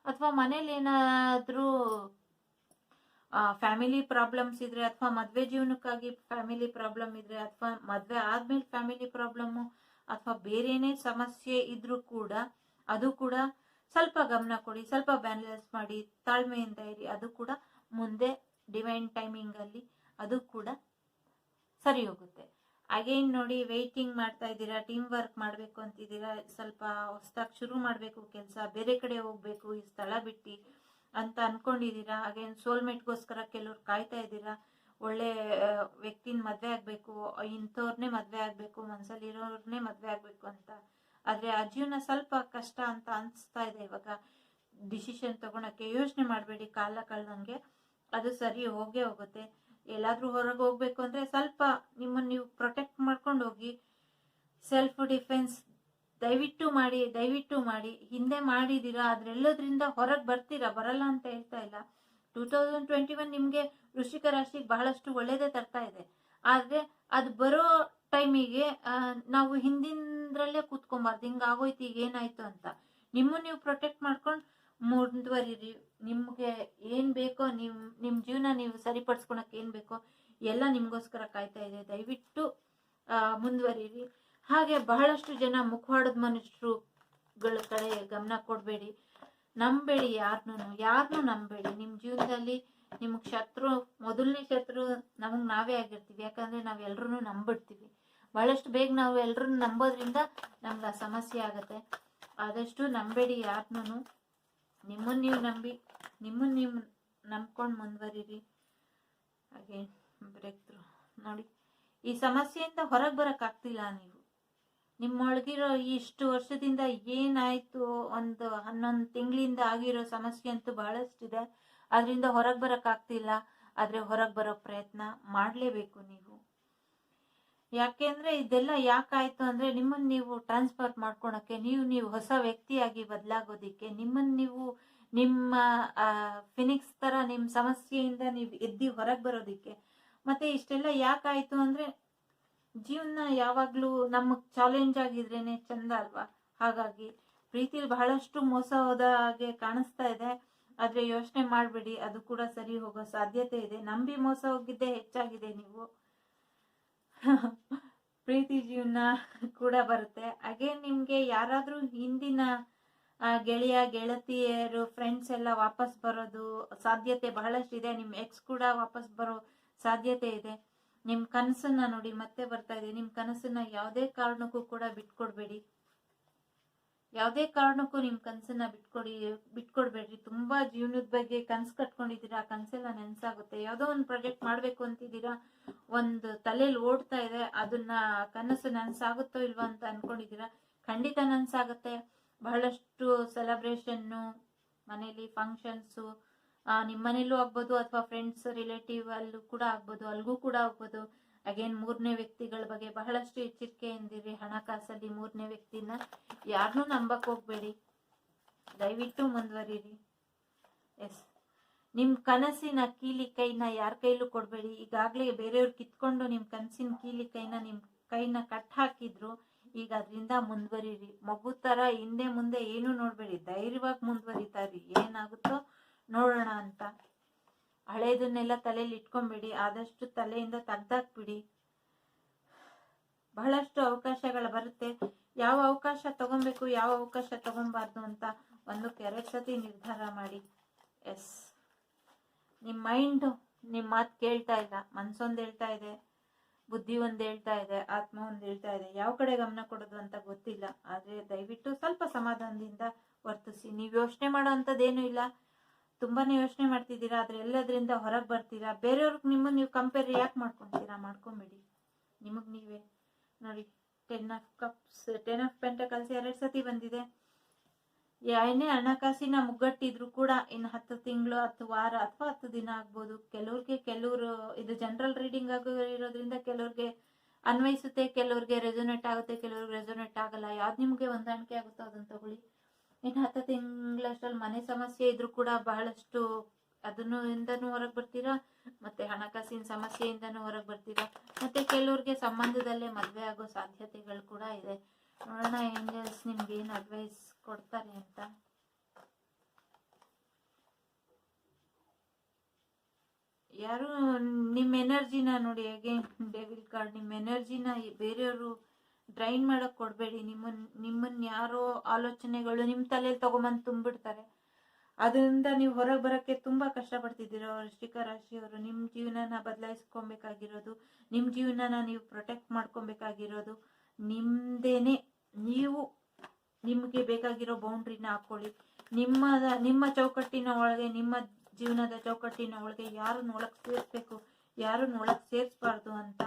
ಅಥವಾ ಮನೇಲಿ ಏನಾದ್ರೂ ಫ್ಯಾಮಿಲಿ ಪ್ರಾಬ್ಲಮ್ಸ್ ಇದ್ರೆ, ಅಥವಾ ಮದ್ವೆ ಜೀವನಕ್ಕಾಗಿ ಫ್ಯಾಮಿಲಿ ಪ್ರಾಬ್ಲಮ್ ಇದ್ರೆ, ಅಥವಾ ಮದ್ವೆ ಆದ್ಮೇಲೆ ಫ್ಯಾಮಿಲಿ ಪ್ರಾಬ್ಲಮ್ಮು, ಅಥವಾ ಬೇರೇನೇ ಸಮಸ್ಯೆ ಇದ್ರೂ ಕೂಡ ಅದು ಕೂಡ ಸ್ವಲ್ಪ ಗಮನ ಕೊಡಿ, ಸ್ವಲ್ಪ ಬ್ಯಾಲೆನ್ಸ್ ಮಾಡಿ, ತಾಳ್ಮೆಯಿಂದ ಇರಿ. ಅದು ಕೂಡ ಮುಂದೆ ಡಿವೈನ್ ಟೈಮಿಂಗ್ ಅಲ್ಲಿ ಅದು ಕೂಡ ಸರಿ ಹೋಗುತ್ತೆ. ಅಗೇನ್ ನೋಡಿ, ವೆಯ್ಟಿಂಗ್ ಮಾಡ್ತಾ ಇದ್ದೀರಾ, ಟೀಮ್ ವರ್ಕ್ ಮಾಡ್ಬೇಕು ಅಂತಿದ್ದೀರಾ, ಸ್ವಲ್ಪ ಹೊಸದಾಗಿ ಶುರು ಮಾಡ್ಬೇಕು ಕೆಲಸ, ಬೇರೆ ಕಡೆ ಹೋಗ್ಬೇಕು ಈ ಸ್ಥಳ ಬಿಟ್ಟು ಅಂತ ಅನ್ಕೊಂಡಿದ್ದೀರಾ. ಅಗೇನ್ ಸೋಲ್ಮೇಟ್ಗೋಸ್ಕರ ಕೆಲವ್ರು ಕಾಯ್ತಾ ಇದ್ದೀರಾ, ಒಳ್ಳೆ ವ್ಯಕ್ತಿನ ಮದ್ವೆ ಆಗ್ಬೇಕು, ಇಂಥವ್ರನ್ನೇ ಮದ್ವೆ ಆಗ್ಬೇಕು, ಮನ್ಸಲ್ಲಿ ಇರೋರ್ನೇ ಮದ್ವೆ ಆಗ್ಬೇಕು ಅಂತ. ಆದ್ರೆ ಆ ಜೀವನ ಸ್ವಲ್ಪ ಕಷ್ಟ ಅಂತ ಅನ್ಸ್ತಾ ಇದೆ ಇವಾಗ. ಡಿಸಿಷನ್ ತಗೊಳಕ್ಕೆ ಯೋಚನೆ ಮಾಡಬೇಡಿ, ಕಾಲ ಕಳ್ದಂಗೆ ಅದು ಸರಿ ಹೋಗೇ ಹೋಗುತ್ತೆ. ಎಲ್ಲಾದ್ರೂ ಹೊರಗೆ ಹೋಗ್ಬೇಕು ಅಂದ್ರೆ ಸ್ವಲ್ಪ ನಿಮ್ಮನ್ನ ನೀವು ಪ್ರೊಟೆಕ್ಟ್ ಮಾಡ್ಕೊಂಡು ಹೋಗಿ. ಸೆಲ್ಫ್ ಡಿಫೆನ್ಸ್ ದಯವಿಟ್ಟು ಮಾಡಿ. ಹಿಂದೆ ಮಾಡಿದೀರಾ, ಅದ್ರೆಲ್ಲದ್ರಿಂದ ಹೊರಗೆ ಬರ್ತೀರಾ, ಬರಲ್ಲ ಅಂತ ಹೇಳ್ತಾ ಇಲ್ಲ. 2021 ನಿಮ್ಗೆ ವೃಶ್ಚಿಕ ರಾಶಿಗೆ ಬಹಳಷ್ಟು ಒಳ್ಳೇದೇ ತರ್ತಾ ಇದೆ. ಆದ್ರೆ ಅದು ಬರೋ ಟೈಮಿಗೆ ನಾವು ಹಿಂದಿಂದ್ರಲ್ಲೇ ಕೂತ್ಕೊಂಬಾರ್ದು, ಹಿಂಗ ಆಗೋಯ್ತು ಈಗ ಏನಾಯ್ತು ಅಂತ. ನಿಮ್ಮನ್ನ ನೀವು ಪ್ರೊಟೆಕ್ಟ್ ಮಾಡ್ಕೊಂಡು ಮುಂದುವರಿರಿ. ನಿಮ್ಗೆ ಏನ್ ಬೇಕೋ, ನಿಮ್ ಜೀವನ ನೀವು ಸರಿಪಡಿಸ್ಕೊಳಕ್ ಏನ್ ಬೇಕೋ ಎಲ್ಲ ನಿಮ್ಗೋಸ್ಕರ ಕಾಯ್ತಾ ಇದೆ. ದಯವಿಟ್ಟು ಮುಂದುವರಿರಿ. ಹಾಗೆ ಬಹಳಷ್ಟು ಜನ ಮುಖವಾಡದ ಮನುಷ್ಯರುಗಳ ಕಡೆ ಗಮನ ಕೊಡ್ಬೇಡಿ, ನಂಬೇಡಿ, ಯಾರನ್ನೂ ನಂಬೇಡಿ. ನಿಮ್ ಜೀವನದಲ್ಲಿ ನಿಮ್ಗೆ ಮೊದಲನೇ ಶತ್ರು ನಮಗ್ ನಾವೇ ಆಗಿರ್ತೀವಿ. ಯಾಕಂದ್ರೆ ನಾವ್ ಎಲ್ರು ನಂಬಿಡ್ತೀವಿ. ಬಹಳಷ್ಟು ಬೇಗ ನಾವು ಎಲ್ರನ್ನು ನಂಬೋದ್ರಿಂದ ನಮ್ಗೆ ಆ ಸಮಸ್ಯೆ ಆಗತ್ತೆ. ಆದಷ್ಟು ನಂಬೇಡಿ ಯಾರನ್ನೂ. ನಿಮ್ಮನ್ನ ನೀವು ನಂಬಿ, ನಿಮ್ಮನ್ನ ನೀವು ನಂಬ್ಕೊಂಡು ಮುಂದುವರಿರಿ. ಹಾಗೆ ಬ್ರೇಕ್ ಥ್ರೂ ನೋಡಿ, ಈ ಸಮಸ್ಯೆಯಿಂದ ಹೊರಗೆ ಬರಕ್ ಆಗ್ತಿಲ್ಲ. ನೀವು ನಿಮ್ಮೊಳಗಿರೋ ಇಷ್ಟು ವರ್ಷದಿಂದ ಏನಾಯ್ತು, ಒಂದು 11 ತಿಂಗಳಿಂದ ಆಗಿರೋ ಸಮಸ್ಯೆ ಅಂತೂ ಬಹಳಷ್ಟಿದೆ. ಅದರಿಂದ ಹೊರಗೆ ಬರಕ್ ಆಗ್ತಿಲ್ಲ. ಆದ್ರೆ ಹೊರಗೆ ಬರೋ ಪ್ರಯತ್ನ ಮಾಡ್ಲೇಬೇಕು ನೀವು. ಯಾಕೆಂದ್ರೆ ಇದೆಲ್ಲ ಯಾಕಾಯ್ತು ಅಂದ್ರೆ ನಿಮ್ಮನ್ನ ನೀವು ಟ್ರಾನ್ಸ್ಫರ್ ಮಾಡ್ಕೊಳಕ್ಕೆ, ನೀವು ಹೊಸ ವ್ಯಕ್ತಿಯಾಗಿ ಬದಲಾಗೋದಿಕ್ಕೆ, ನಿಮ್ಮನ್ನ ನೀವು ನಿಮ್ಮ ಫಿನಿಕ್ಸ್ ತರ ನಿಮ್ ಸಮಸ್ಯೆಯಿಂದ ನೀವು ಎದ್ದಿ ಹೊರಗೆ ಬರೋದಿಕ್ಕೆ. ಮತ್ತೆ ಇಷ್ಟೆಲ್ಲ ಯಾಕಾಯ್ತು ಅಂದ್ರೆ ಜೀವನ ಯಾವಾಗ್ಲೂ ನಮಗ್ ಚಾಲೆಂಜ್ ಆಗಿದ್ರೇನೆ ಚಂದ ಅಲ್ವಾ. ಹಾಗಾಗಿ ಪ್ರೀತಿಲಿ ಬಹಳಷ್ಟು ಮೋಸ ಹೋದ ಹಾಗೆ ಕಾಣಿಸ್ತಾ ಇದೆ. ಆದ್ರೆ ಯೋಚನೆ ಮಾಡ್ಬೇಡಿ, ಅದು ಕೂಡ ಸರಿ ಹೋಗೋ ಸಾಧ್ಯತೆ ಇದೆ. ನಂಬಿ ಮೋಸ ಹೋಗಿದ್ದೆ ಹೆಚ್ಚಾಗಿದೆ ನೀವು. ಪ್ರೀತಿ ಜೀವನ ಕೂಡ ಬರುತ್ತೆ. ಹಾಗೆ ನಿಮ್ಗೆ ಯಾರಾದ್ರೂ ಹಿಂದಿನ ಗೆಳೆಯ ಗೆಳತಿಯರು ಫ್ರೆಂಡ್ಸ್ ಎಲ್ಲ ವಾಪಸ್ ಬರೋದು ಸಾಧ್ಯತೆ ಬಹಳಷ್ಟಿದೆ. ನಿಮ್ ಎಕ್ಸ್ ಕೂಡ ವಾಪಸ್ ಬರೋ ಸಾಧ್ಯತೆ ಇದೆ. ನಿಮ್ ಕನಸನ್ನ ನೋಡಿ ಮತ್ತೆ ಬರ್ತಾ ಇದೆ. ನಿಮ್ ಕನಸನ್ನ ಯಾವುದೇ ಕಾರಣಕ್ಕೂ ಕೂಡ ಬಿಟ್ಕೊಡ್ಬೇಡಿ. ಯಾವುದೇ ಕಾರಣಕ್ಕೂ ನಿಮ್ ಕನಸನ್ನ ಬಿಟ್ಕೊಡ್ಬೇಡ್ರಿ. ತುಂಬಾ ಜೀವನದ ಬಗ್ಗೆ ಕನ್ಸು ಕಟ್ಕೊಂಡಿದ್ದೀರಾ, ಕನ್ಸೆಲ್ಲ ನೆನ್ಸಾಗುತ್ತೆ. ಯಾವ್ದೋ ಒಂದು ಪ್ರಾಜೆಕ್ಟ್ ಮಾಡ್ಬೇಕು ಅಂತಿದ್ದೀರಾ, ಒಂದು ತಲೆಯಲ್ಲಿ ಓಡ್ತಾ ಇದೆ, ಅದನ್ನ ಕನಸು ನನ್ಸಾಗುತ್ತೋ ಇಲ್ವಾ ಅಂತ ಅನ್ಕೊಂಡಿದ್ದೀರಾ. ಖಂಡಿತ ನನ್ಸಾಗುತ್ತೆ. ಬಹಳಷ್ಟು ಸೆಲೆಬ್ರೇಷನ್ನು, ಮನೇಲಿ ಫಂಕ್ಷನ್ಸು, ನಿಮ್ಮ ಮನೇಲೂ ಆಗ್ಬೋದು, ಅಥವಾ ಫ್ರೆಂಡ್ಸ್ ರಿಲೇಟಿವ್ ಅಲ್ಲೂ ಕೂಡ ಆಗ್ಬೋದು, ಅಲ್ಗೂ ಕೂಡ ಆಗ್ಬೋದು. ಅಗೇನ್ 3ನೇ ವ್ಯಕ್ತಿಗಳ ಬಗ್ಗೆ ಬಹಳಷ್ಟು ಎಚ್ಚರಿಕೆಯಿಂದಿರಿ. ಹಣಕಾಸಲ್ಲಿ 3ನೇ ವ್ಯಕ್ತಿನ ಯಾರನ್ನೂ ನಂಬಕ್ ಹೋಗ್ಬೇಡಿ. ದಯವಿಟ್ಟು ಮುಂದುವರಿರಿ. ಎಸ್, ನಿಮ್ ಕನಸಿನ ಕೀಲಿ ಕೈನ ಯಾರ ಕೈಲೂ ಕೊಡ್ಬೇಡಿ. ಈಗಾಗ್ಲೇ ಬೇರೆಯವ್ರು ಕಿತ್ಕೊಂಡು ನಿಮ್ ಕನಸಿನ ಕೀಲಿ ಕೈನ ನಿಮ್ ಕೈನ ಕಟ್ ಹಾಕಿದ್ರು. ಈಗ ಅದರಿಂದ ಮುಂದುವರಿರಿ. ಮಗು ತರ ಹಿಂದೆ ಮುಂದೆ ಏನು ನೋಡ್ಬೇಡಿ, ಧೈರ್ಯವಾಗಿ ಮುಂದುವರಿತಾರಿ. ಏನಾಗುತ್ತೋ ನೋಡೋಣ ಅಂತ. ಹಳೇದನ್ನೆಲ್ಲ ತಲೆಯಲ್ಲಿ ಇಟ್ಕೊಂಬೇಡಿ, ಆದಷ್ಟು ತಲೆಯಿಂದ ತೆಗ್ದಾಕ್ಬಿಡಿ. ಬಹಳಷ್ಟು ಅವಕಾಶಗಳು ಬರುತ್ತೆ. ಯಾವ ಅವಕಾಶ ತಗೊಬೇಕು, ಯಾವ ಅವಕಾಶ ತಗೊಬಾರ್ದು ಅಂತ 1-2 ಸತಿ ನಿರ್ಧಾರ ಮಾಡಿ. ಎಸ್, ನಿಮ್ ಮೈಂಡ್ ನಿಮ್ ಮಾತು ಕೇಳ್ತಾ ಇಲ್ಲ. ಮನ್ಸೊಂದು ಹೇಳ್ತಾ ಇದೆ, ಬುದ್ಧಿ ಒಂದ್ ಹೇಳ್ತಾ ಇದೆ, ಆತ್ಮ ಒಂದ್ ಹೇಳ್ತಾ ಇದೆ. ಯಾವ ಕಡೆ ಗಮನ ಕೊಡೋದು ಅಂತ ಗೊತ್ತಿಲ್ಲ. ಆದ್ರೆ ದಯವಿಟ್ಟು ಸ್ವಲ್ಪ ಸಮಾಧಾನದಿಂದ ವರ್ತಿಸಿ. ನೀವ್ ಯೋಚನೆ ಮಾಡೋ ಅಂತದ್ದೇನು ಇಲ್ಲ. ತುಂಬಾನೇ ಯೋಚನೆ ಮಾಡ್ತಿದ್ದೀರಾ, ಆದ್ರೆ ಎಲ್ಲದ್ರಿಂದ ಹೊರಗೆ ಬರ್ತೀರಾ. ಬೇರೆಯವ್ರಿಗೆ ನಿಮ್ಮನ್ನ ನೀವು ಕಂಪೇರ್ ಯಾಕೆ ಮಾಡ್ಕೊಂತೀರಾ? ಮಾಡ್ಕೊಂಬೇಡಿ. ನಿಮಗ್ ನೀವೇ ನೋಡಿ. 10 ಆಫ್ ಕಪ್ಸ್, 10 ಆಫ್ ಪೆಂಟಕಲ್ಸ್ 2 ಸತಿ ಬಂದಿದೆ. ಏನೇ ಹಣಕಾಸಿನ ಮುಗ್ಗಟ್ಟಿದ್ರು ಕೂಡ ಇನ್ನು 10 ತಿಂಗಳು, 10 ವಾರ ಅಥವಾ 10 ದಿನ ಆಗ್ಬೋದು. ಕೆಲವರು ಇದು ಜನರಲ್ ರೀಡಿಂಗ್ ಆಗಿರೋದ್ರಿಂದ ಕೆಲವ್ರಿಗೆ ಅನ್ವಯಿಸುತ್ತೆ, ಕೆಲವ್ರಿಗೆ ರೆಸೊನೇಟ್ ಆಗುತ್ತೆ, ಕೆಲವ್ರಿಗೆ ರೆಸೊನೇಟ್ ಆಗಲ್ಲ. ಯಾವ್ದು ನಿಮ್ಗೆ ಹೊಂದಾಣಿಕೆ ಆಗುತ್ತೋ ಅದನ್ನ ತಗೊಳ್ಳಿ. ಇನ್ನು 10 ತಿಂಗಳಷ್ಟರಲ್ಲಿ ಮನೆ ಸಮಸ್ಯೆ ಇದ್ರು ಕೂಡ ಬಹಳಷ್ಟು ಇಂದನೂ ಹೊರಗೆ ಬರ್ತೀರಾ. ಮತ್ತೆ ಹಣಕಾಸಿನ ಸಮಸ್ಯೆಯಿಂದನೂ ಹೊರಗೆ ಬರ್ತೀರಾ. ಮತ್ತೆ ಕೆಲವ್ರಿಗೆ ಸಂಬಂಧದಲ್ಲೇ ಮದುವೆ ಆಗೋ ಸಾಧ್ಯತೆಗಳು ಕೂಡ ಇದೆ. ನೋಡೋಣ ಏಂಜಲ್ಸ್ ನಿಮ್ಗೆ ಏನು ಅಡ್ವೈಸ್ ಕೊಡ್ತಾರೆ ಅಂತ. ಯಾರು ನಿಮ್ಮ ಎನರ್ಜಿನ ನೋಡಿ, ಹೇಗೆ ಡೆವಿಲ್ ಕಾರ್ಡ್, ನಿಮ್ಮ ಎನರ್ಜಿನ ಬೇರೆಯವರು ಡ್ರೈನ್ ಮಾಡಕ್ ಕೊಡಬೇಡಿ. ನಿಮ್ಮನ್ನ ಯಾರೋ ಆಲೋಚನೆಗಳು ನಿಮ್ಮ ತಲೆಯಲ್ಲಿ ತಗೊಂಬಂದು ತುಂಬಿಡ್ತಾರೆ. ಅದರಿಂದ ನೀವು ಹೊರಗೆ ಬರೋಕ್ಕೆ ತುಂಬ ಕಷ್ಟಪಡ್ತಿದ್ದೀರೋ ವೃಶ್ಚಿಕ ರಾಶಿಯವರು. ನಿಮ್ಮ ಜೀವನನ ಬದಲಾಯಿಸ್ಕೊಬೇಕಾಗಿರೋದು, ನಿಮ್ಮ ಜೀವನನ ನೀವು ಪ್ರೊಟೆಕ್ಟ್ ಮಾಡ್ಕೊಬೇಕಾಗಿರೋದು ನಿಮ್ಮದೇನೆ. ನೀವು ನಿಮಗೆ ಬೇಕಾಗಿರೋ ಬೌಂಡ್ರಿನ ಹಾಕ್ಕೊಳ್ಳಿ. ನಿಮ್ಮ ಚೌಕಟ್ಟಿನ ಒಳಗೆ, ನಿಮ್ಮ ಜೀವನದ ಚೌಕಟ್ಟಿನ ಒಳಗೆ ಯಾರನ್ನ ಒಳಗೆ ಸೇರಿಸ್ಬೇಕು, ಯಾರನ್ನ ಒಳಗೆ ಸೇರಿಸ್ಬಾರ್ದು ಅಂತ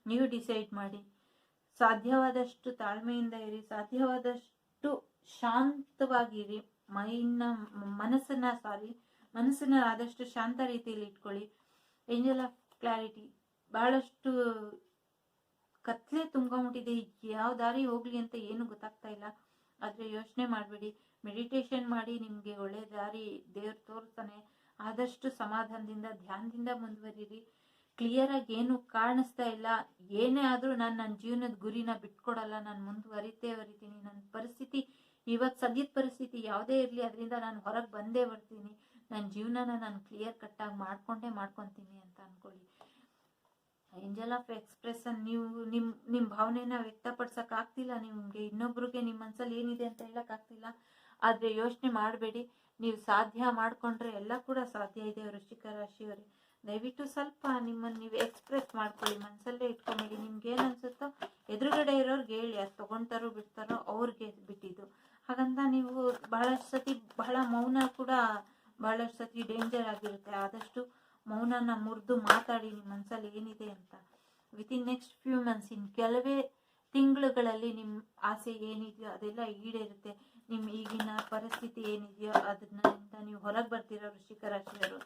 ನೀವು ಡಿಸೈಡ್ ಮಾಡಿ. ಸಾಧ್ಯವಾದಷ್ಟು ತಾಳ್ಮೆಯಿಂದ ಇರಿ, ಸಾಧ್ಯವಾದಷ್ಟು ಶಾಂತವಾಗಿರಿ. ಮನಸ್ಸನ್ನ ಆದಷ್ಟು ಶಾಂತ ರೀತಿಯಲ್ಲಿ ಇಟ್ಕೊಳ್ಳಿ. ಏಂಜಲ್ ಆಫ್ ಕ್ಲಾರಿಟಿ, ಬಹಳಷ್ಟು ಕತ್ಲೆ ತುಂಬ್ಕೊಂಡ್ಬಿಟ್ಟಿದೆ, ಯಾವ ದಾರಿ ಹೋಗ್ಲಿ ಅಂತ ಏನು ಗೊತ್ತಾಗ್ತಾ ಇಲ್ಲ. ಆದ್ರೆ ಯೋಚನೆ ಮಾಡಬೇಡಿ, ಮೆಡಿಟೇಷನ್ ಮಾಡಿ, ನಿಮ್ಗೆ ಒಳ್ಳೆ ದಾರಿ ದೇವ್ರು ತೋರಿಸ್ತಾನೆ. ಆದಷ್ಟು ಸಮಾಧಾನದಿಂದ ಧ್ಯಾನದಿಂದ ಮುಂದುವರಿರಿ. ಕ್ಲಿಯರ್ ಆಗಿ ಏನು ಕಾಣಿಸ್ತಾ ಇಲ್ಲ, ಏನೇ ಆದ್ರೂ ನಾನು ನನ್ನ ಜೀವನದ ಗುರಿನ ಬಿಟ್ಕೊಡಲ್ಲ, ನಾನು ವರಿತೀನಿ. ನನ್ನ ಪರಿಸ್ಥಿತಿ ಇವಾಗ ಸದ್ಯದ ಪರಿಸ್ಥಿತಿ ಯಾವುದೇ ಇರಲಿ, ಅದರಿಂದ ನಾನು ಹೊರಗೆ ಬಂದೇ ಬರ್ತೀನಿ. ನನ್ನ ಜೀವನನ ನಾನು ಕ್ಲಿಯರ್ ಕಟ್ಟಾಗಿ ಮಾಡ್ಕೊತೀನಿ ಅಂತ ಅನ್ಕೊಳ್ಳಿ. ಏಂಜಲ್ ಆಫ್ ಎಕ್ಸ್ಪ್ರೆಷನ್, ನೀವು ನಿಮ್ಮ ಭಾವನೆನ ವ್ಯಕ್ತಪಡಿಸಕ್ ಆಗ್ತಿಲ್ಲ, ನಿಮ್ಗೆ ಇನ್ನೊಬ್ರಿಗೆ ನಿಮ್ಮ ಮನಸ್ಸಲ್ಲಿ ಏನಿದೆ ಅಂತ ಹೇಳಕ್ ಆಗ್ತಿಲ್ಲ. ಆದ್ರೆ ಯೋಚನೆ ಮಾಡಬೇಡಿ, ನೀವು ಸಾಧ್ಯ ಮಾಡ್ಕೊಂಡ್ರೆ ಎಲ್ಲ ಕೂಡ ಸಾಧ್ಯ ಇದೆ. ವೃಶ್ಚಿಕ ರಾಶಿಯವರೇ, ದಯವಿಟ್ಟು ಸ್ವಲ್ಪ ನಿಮ್ಮನ್ನು ನೀವು ಎಕ್ಸ್ಪ್ರೆಸ್ ಮಾಡ್ಕೊಳ್ಳಿ, ಮನಸ್ಸಲ್ಲೇ ಇಟ್ಕೊಂಬೇಡಿ. ನಿಮ್ಗೆ ಏನ್ ಅನ್ಸುತ್ತೋ ಎದುರುಗಡೆ ಇರೋರ್ಗೆ ಹೇಳಿ, ಅದು ತಗೊಂತಾರೋ ಬಿಡ್ತಾರೋ ಅವ್ರಿಗೆ ಬಿಟ್ಟಿದ್ದು. ಹಾಗಂತ ನೀವು ಬಹಳಷ್ಟು ಸತಿ ಬಹಳ ಮೌನ ಕೂಡ ಬಹಳಷ್ಟು ಸತಿ ಡೇಂಜರ್ ಆಗಿರುತ್ತೆ. ಆದಷ್ಟು ಮೌನನ ಮುರಿದು ಮಾತಾಡಿ ನಿಮ್ಮ ಮನಸ್ಸಲ್ಲಿ ಏನಿದೆ ಅಂತ. ವಿತಿನ್ ನೆಕ್ಸ್ಟ್ ಫ್ಯೂ ಮಂತ್ಸ್, ಇನ್ ಕೆಲವೇ ತಿಂಗಳುಗಳಲ್ಲಿ ನಿಮ್ಮ ಆಸೆ ಏನಿದೆಯೋ ಅದೆಲ್ಲ ಈಡೇರುತ್ತೆ. ನಿಮ್ಮ ಈಗಿನ ಪರಿಸ್ಥಿತಿ ಏನಿದೆಯೋ ಅದರಿಂದ ನೀವು ಹೊರಗೆ ಬರ್ತೀರೋ ವೃಶ್ಚಿಕ ರಾಶಿಯವರು.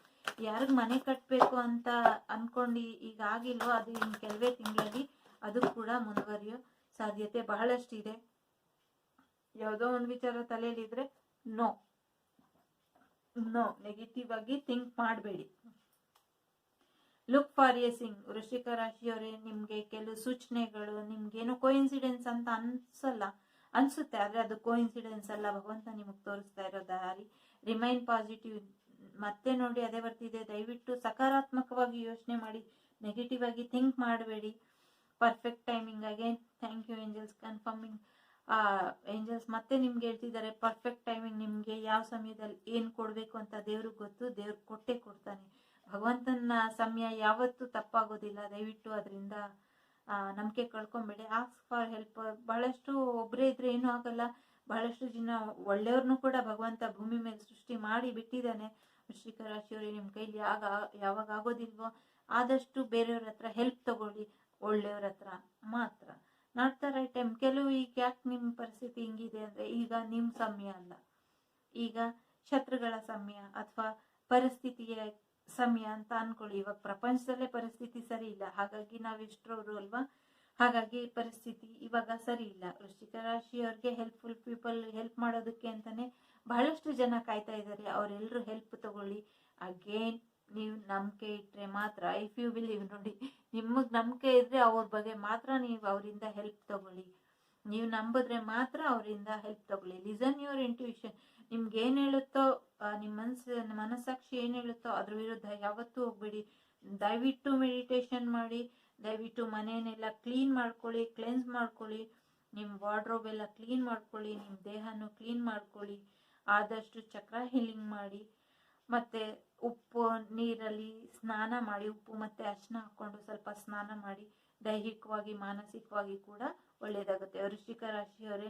ಯಾರಿಗೆ ಮನೆ ಕಟ್ಟಬೇಕು ಅಂತ ಅನ್ಕೊಂಡು ಈಗ ಆಗಿಲ್ವೋ, ಅದು ಇನ್ನು ಕೆಲವೇ ತಿಂಗಳಲ್ಲಿ ಅದು ಕೂಡ ಮುಂದುವರಿಯೋ ಸಾಧ್ಯತೆ ಬಹಳಷ್ಟು ಇದೆ. ಯಾವುದೋ ಒಂದು ವಿಚಾರ ತಲೆಯಲ್ಲಿದ್ರೆ ನೋ ನೆಗೆಟಿವ್ ಆಗಿ ಥಿಂಕ್ ಮಾಡಬೇಡಿ. Look for A Singh. ವೃಶ್ಚಿಕ ರಾಶಿಯವರೇ, ನಿಮ್ಗೆ ಕೆಲವು ಸೂಚನೆಗಳು ನಿಮ್ಗೇನೋ ಕೋಇನ್ಸಿಡೆನ್ಸ್ ಅಂತ ಅನ್ಸುತ್ತೆ, ಆದ್ರೆ ಅದು ಕೋಇನ್ಸಿಡೆನ್ಸ್ ಅಲ್ಲ, ಭಗವಂತ ನಿಮಗೆ ತೋರಿಸ್ತಾ ಇರೋ ದಾರಿ. Remain positive. ಮತ್ತೆ ನೋಡಿ ಅದೇ ಬರ್ತಿದೆ, ದಯವಿಟ್ಟು ಸಕಾರಾತ್ಮಕವಾಗಿ ಯೋಚನೆ ಮಾಡಿ, ನೆಗೆಟಿವ್ ಆಗಿ ಥಿಂಕ್ ಮಾಡಬೇಡಿ. Perfect timing. Again thank you angels confirming. Angels ಮತ್ತೆ ನಿಮ್ಗೆ ಹೇಳ್ತಿದ್ದಾರೆ, ಪರ್ಫೆಕ್ಟ್ ಟೈಮಿಂಗ್. ನಿಮ್ಗೆ ಯಾವ ಸಮಯದಲ್ಲಿ ಏನ್ ಕೊಡ್ಬೇಕು ಅಂತ ದೇವ್ರಿಗೆ ಗೊತ್ತು, ದೇವ್ರು ಕೊಟ್ಟೆ ಕೊಡ್ತಾನೆ. ಭಗವಂತನ ಸಮಯ ಯಾವತ್ತೂ ತಪ್ಪಾಗೋದಿಲ್ಲ. ದಯವಿಟ್ಟು ಅದರಿಂದ ನಂಬಿಕೆ ಕಳ್ಕೊಂಬೇಡಿ. Ask for help. ಬಹಳಷ್ಟು ಒಬ್ಬರೇ ಇದ್ರೆ ಏನೂ ಆಗಲ್ಲ, ಬಹಳಷ್ಟು ಜನ ಒಳ್ಳೆಯವ್ರನ್ನೂ ಕೂಡ ಭಗವಂತ ಭೂಮಿ ಮೇಲೆ ಸೃಷ್ಟಿ ಮಾಡಿ ಬಿಟ್ಟಿದ್ದಾನೆ. ವೃಶ್ಚಿಕ ರಾಶಿಯವರೇ, ನಿಮ್ಮ ಕೈಲಿ ಯಾವಾಗ ಆಗೋದಿಲ್ವೋ ಆದಷ್ಟು ಬೇರೆಯವ್ರ ಹತ್ರ ಹೆಲ್ಪ್ ತಗೊಳ್ಳಿ, ಒಳ್ಳೆಯವ್ರ ಹತ್ರ ಮಾತ್ರ. Not the right time. ಕೆಲವು ಈಗ ಯಾಕೆ ನಿಮ್ಮ ಪರಿಸ್ಥಿತಿ ಹಿಂಗಿದೆ ಅಂದ್ರೆ, ಈಗ ನಿಮ್ಮ ಸಮಯ ಅಲ್ಲ, ಈಗ ಶತ್ರುಗಳ ಸಮಯ ಅಥವಾ ಪರಿಸ್ಥಿತಿಯ ಸಮಯ ಅಂತ ಅನ್ಕೊಳ್ಳಿ. ಇವಾಗ ಪ್ರಪಂಚದಲ್ಲೇ ಪರಿಸ್ಥಿತಿ ಸರಿ ಇಲ್ಲ, ಹಾಗಾಗಿ ನಾವಿಷ್ಟರವರು ಅಲ್ವಾ, ಹಾಗಾಗಿ ಪರಿಸ್ಥಿತಿ ಇವಾಗ ಸರಿ ಇಲ್ಲ. ವೃಶ್ಚಿಕ ರಾಶಿಯವ್ರಿಗೆ ಹೆಲ್ಪ್ಫುಲ್ ಪೀಪಲ್ ಹೆಲ್ಪ್ ಮಾಡೋದಕ್ಕೆ ಅಂತಾನೆ ಬಹಳಷ್ಟು ಜನ ಕಾಯ್ತಾ ಇದ್ದಾರೆ. ಅವರೆಲ್ಲರೂ ಹೆಲ್ಪ್ ತಗೊಳ್ಳಿ. ಅಗೇನ್ ನೀವು ನಂಬಿಕೆ ಇಟ್ರೆ ಮಾತ್ರ, ಇಫ್ ಯು ಬಿಲೀವ್, ನೋಡಿ ನಿಮಗ್ ನಂಬಿಕೆ ಇದ್ರೆ ಅವ್ರ ಬಗ್ಗೆ ಮಾತ್ರ ನೀವು ಅವರಿಂದ ಹೆಲ್ಪ್ ತಗೊಳ್ಳಿ. ನೀವು ನಂಬಿದ್ರೆ ಮಾತ್ರ ಅವರಿಂದ ಹೆಲ್ಪ್ ತಗೊಳ್ಳಿ. Listen your intuition. ನಿಮ್ಗೆ ಏನ್ ಹೇಳುತ್ತೋ, ನಿಮ್ಮ ಮನಸ್ಸಾಕ್ಷಿ ಏನ್ ಹೇಳುತ್ತೋ ಅದ್ರ ವಿರುದ್ಧ ಯಾವತ್ತೂ ಹೋಗ್ಬೇಡಿ. ದಯವಿಟ್ಟು ಮೆಡಿಟೇಷನ್ ಮಾಡಿ, ದಯವಿಟ್ಟು ಮನೆಯನ್ನೆಲ್ಲ ಕ್ಲೀನ್ ಮಾಡ್ಕೊಳ್ಳಿ, ಕ್ಲೆನ್ಸ್ ಮಾಡ್ಕೊಳ್ಳಿ, ನಿಮ್ಮ ವಾರ್ಡ್ರೋಬ್ ಎಲ್ಲ ಕ್ಲೀನ್ ಮಾಡ್ಕೊಳ್ಳಿ, ನಿಮ್ಮ ದೇಹನೂ ಕ್ಲೀನ್ ಮಾಡ್ಕೊಳ್ಳಿ. ಆದಷ್ಟು ಚಕ್ರ ಹೀಲಿಂಗ್ ಮಾಡಿ, ಮತ್ತೆ ಉಪ್ಪು ನೀರಲ್ಲಿ ಸ್ನಾನ ಮಾಡಿ, ಉಪ್ಪು ಮತ್ತೆ ಅರಿಶಿನ ಹಾಕೊಂಡು ಸ್ವಲ್ಪ ಸ್ನಾನ ಮಾಡಿ. ದೈಹಿಕವಾಗಿ ಮಾನಸಿಕವಾಗಿ ಕೂಡ ಒಳ್ಳೇದಾಗುತ್ತೆ. ವೃಶ್ಚಿಕ ರಾಶಿಯವರೇ,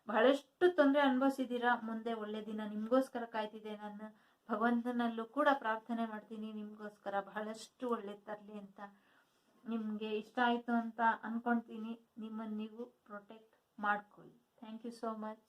ಬಹಳಷ್ಟು ತೊಂದರೆ ಅನುಭವಿಸಿದ್ದೀರಾ. ಮುಂದೆ ಒಳ್ಳೆ ದಿನ ನಿಮ್ಗೋಸ್ಕರ ಕಾಯ್ತಿದೆ. ನಾನು ಭಗವಂತನಲ್ಲೂ ಕೂಡ ಪ್ರಾರ್ಥನೆ ಮಾಡ್ತೀನಿ, ನಿಮ್ಗೋಸ್ಕರ ಬಹಳಷ್ಟು ಒಳ್ಳೇದು ತರಲಿ ಅಂತ. ನಿಮ್ಗೆ ಇಷ್ಟ ಆಯ್ತು ಅಂತ ಅನ್ಕೊಂತೀನಿ. ನಿಮ್ಮನ್ನು ನೀವು ಪ್ರೊಟೆಕ್ಟ್ ಮಾಡ್ಕೊಳ್ಳಿ. Thank you so much.